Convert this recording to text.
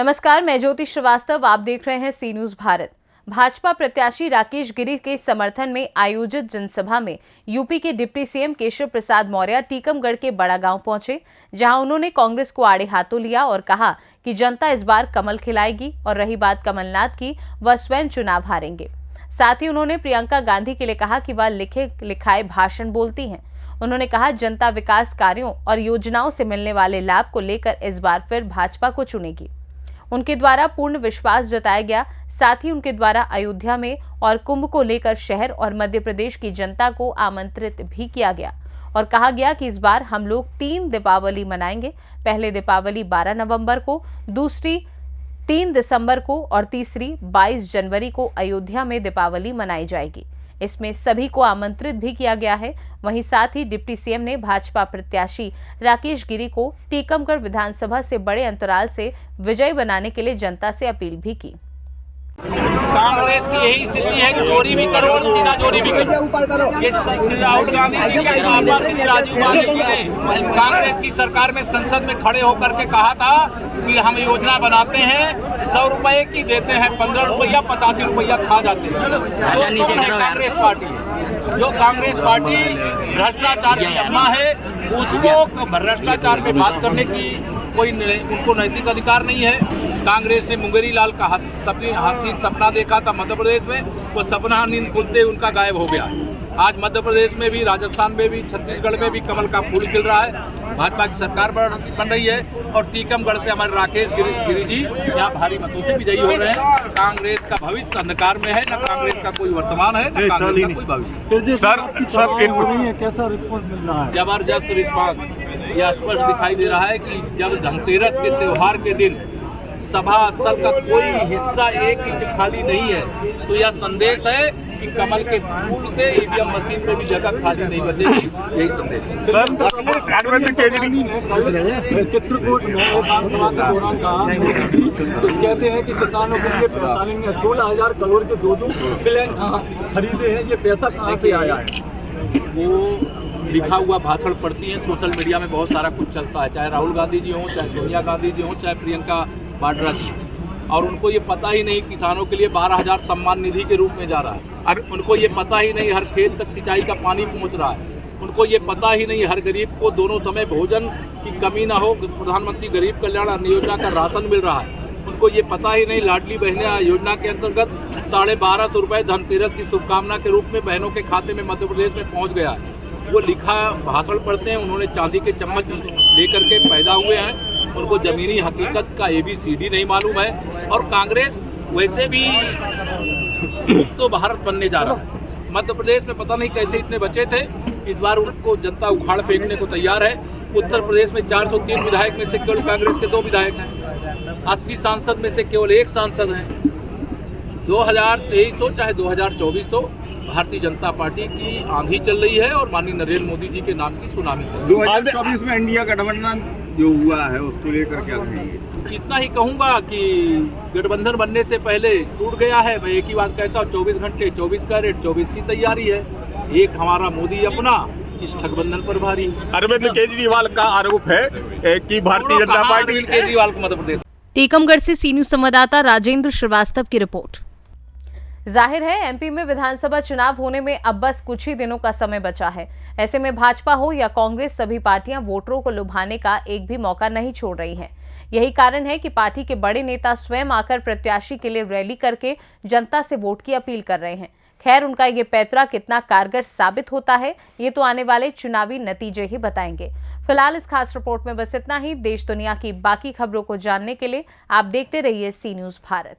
नमस्कार, मैं ज्योति श्रीवास्तव। आप देख रहे हैं सी न्यूज भारत। भाजपा प्रत्याशी राकेश गिरी के समर्थन में आयोजित जनसभा में यूपी के डिप्टी सीएम केशव प्रसाद मौर्य टीकमगढ़ के बड़ा गांव पहुंचे, जहां उन्होंने कांग्रेस को आड़े हाथों लिया और कहा कि जनता इस बार कमल खिलाएगी और रही बात कमलनाथ की, वह स्वयं चुनाव हारेंगे। साथ ही उन्होंने प्रियंका गांधी के लिए कहा कि वह लिखे लिखाए भाषण बोलती हैं। उन्होंने कहा जनता विकास कार्यों और योजनाओं से मिलने वाले लाभ को लेकर इस बार फिर भाजपा को चुनेगी। उनके द्वारा पूर्ण विश्वास जताया गया। साथ ही उनके द्वारा अयोध्या में और कुंभ को लेकर शहर और मध्य प्रदेश की जनता को आमंत्रित भी किया गया और कहा गया कि इस बार हम लोग 3 दीपावली मनाएंगे। पहले दीपावली 12 नवंबर को, दूसरी 3 दिसंबर को और तीसरी 22 जनवरी को अयोध्या में दीपावली मनाई जाएगी। इसमें सभी को आमंत्रित भी किया गया है। वहीं साथ ही डिप्टी सीएम ने भाजपा प्रत्याशी राकेश गिरी को टीकमगढ़ विधानसभा से बड़े अंतराल से विजयी बनाने के लिए जनता से अपील भी की। कांग्रेस की यही स्थिति है कि चोरी भी करो और सीधा चोरी भी करो। ये श्री राहुल गांधी जी के मामा श्री राजीव गांधी जी ने कांग्रेस की सरकार में संसद में खड़े होकर के कहा था कि हम योजना बनाते हैं, 100 रुपए की देते हैं, 15 रुपया 85 रुपया खा जाते हैं। जो कांग्रेस पार्टी है, जो कांग्रेस पार्टी भ्रष्टाचार की अम्मा है, उसको भ्रष्टाचार पे बात करने की कोई उनको नैतिक अधिकार नहीं है। कांग्रेस ने मुंगेरी लाल का हसीन सपना देखा था मध्य प्रदेश में, वो सपना नींद खुलते उनका गायब हो गया। आज मध्य प्रदेश में भी, राजस्थान में भी, छत्तीसगढ़ में भी कमल का फूल खिल रहा है। भाजपा की सरकार बन रही है और टीकमगढ़ से हमारे राकेश गिरी जी यहाँ भारी मतों से विजयी हो रहे हैं। कांग्रेस का भविष्य अंधकार में है, न कांग्रेस का कोई वर्तमान है, न कांग्रेस का कोई भविष्य। सर कैसा रिस्पॉन्स मिल रहा है? जबरदस्त रिस्पॉन्स। यह स्पष्ट दिखाई दे रहा है कि जब धनतेरस के त्योहार के दिन सभा स्थल का कोई हिस्सा 1 इंच खाली नहीं है, तो यह संदेश है कि कमल के फूल से ईवीएम मशीन में भी जगह खाली नहीं बचेगी। यही संदेश है। सर, अरविंद केजरीवाल ने चित्रकूट में विधानसभा के दौरान कहा, कहते हैं कि किसानों के लिए पैसा नहीं है, 16,000 करोड़ के 2 प्लान खरीदे हैं, ये पैसा कहाँ से आया है? वो लिखा हुआ भाषण पढ़ती हैं, सोशल मीडिया में बहुत सारा कुछ चलता है, चाहे राहुल गांधी जी हों, चाहे सोनिया गांधी जी हों, चाहे प्रियंका वाड्रा जी, और उनको ये पता ही नहीं किसानों के लिए 12,000 सम्मान निधि के रूप में जा रहा है। और उनको ये पता ही नहीं हर खेत तक सिंचाई का पानी पहुंच रहा है। उनको ये पता ही नहीं हर गरीब को दोनों समय भोजन की कमी ना हो, प्रधानमंत्री गरीब कल्याण अन्न योजना का राशन मिल रहा है। उनको ये पता ही नहीं लाडली बहनें योजना के अंतर्गत 1250 रुपये धनतेरस की शुभकामना के रूप में बहनों के खाते में मध्य प्रदेश में पहुँच गया है। वो लिखा भाषण पढ़ते हैं, उन्होंने चांदी के चम्मच लेकर के पैदा हुए हैं, उनको जमीनी हकीकत का ABCD नहीं मालूम है। और कांग्रेस वैसे भी तो भारत बनने जा रहा है। मध्य प्रदेश में पता नहीं कैसे इतने बचे थे, इस बार उनको जनता उखाड़ फेंकने को तैयार है। उत्तर प्रदेश में 403 विधायक में से केवल कांग्रेस के 2 विधायक हैं, 80 सांसद में से केवल 1 सांसद हैं। 2023 हो चाहे 2024 हो, भारतीय जनता पार्टी की आंधी चल रही है और माननीय नरेंद्र मोदी जी के नाम की सुनामी चल रही है। 2024 में इंडिया गठबंधन जो हुआ है उसको लेकर क्या कहेंगे? इतना ही कहूँगा कि गठबंधन बनने से पहले टूट गया है। मैं एक ही बात कहता हूँ, 24 घंटे 24 कैरेट 24 की तैयारी है। एक हमारा मोदी अपना इस ठगबंधन पर भारी। अरविंद केजरीवाल का आरोप है कि भारतीय जनता पार्टी केजरीवाल को मध्य प्रदेश। टीकमगढ़ से सी न्यूज संवाददाता राजेंद्र श्रीवास्तव की रिपोर्ट। जाहिर है एमपी में विधानसभा चुनाव होने में अब बस कुछ ही दिनों का समय बचा है। ऐसे में भाजपा हो या कांग्रेस, सभी पार्टियां वोटरों को लुभाने का एक भी मौका नहीं छोड़ रही हैं। यही कारण है कि पार्टी के बड़े नेता स्वयं आकर प्रत्याशी के लिए रैली करके जनता से वोट की अपील कर रहे हैं। खैर, उनका ये पैंतरा कितना कारगर साबित होता है, ये तो आने वाले चुनावी नतीजे ही बताएंगे। फिलहाल इस खास रिपोर्ट में बस इतना ही। देश दुनिया की बाकी खबरों को जानने के लिए आप देखते रहिए सी न्यूज भारत।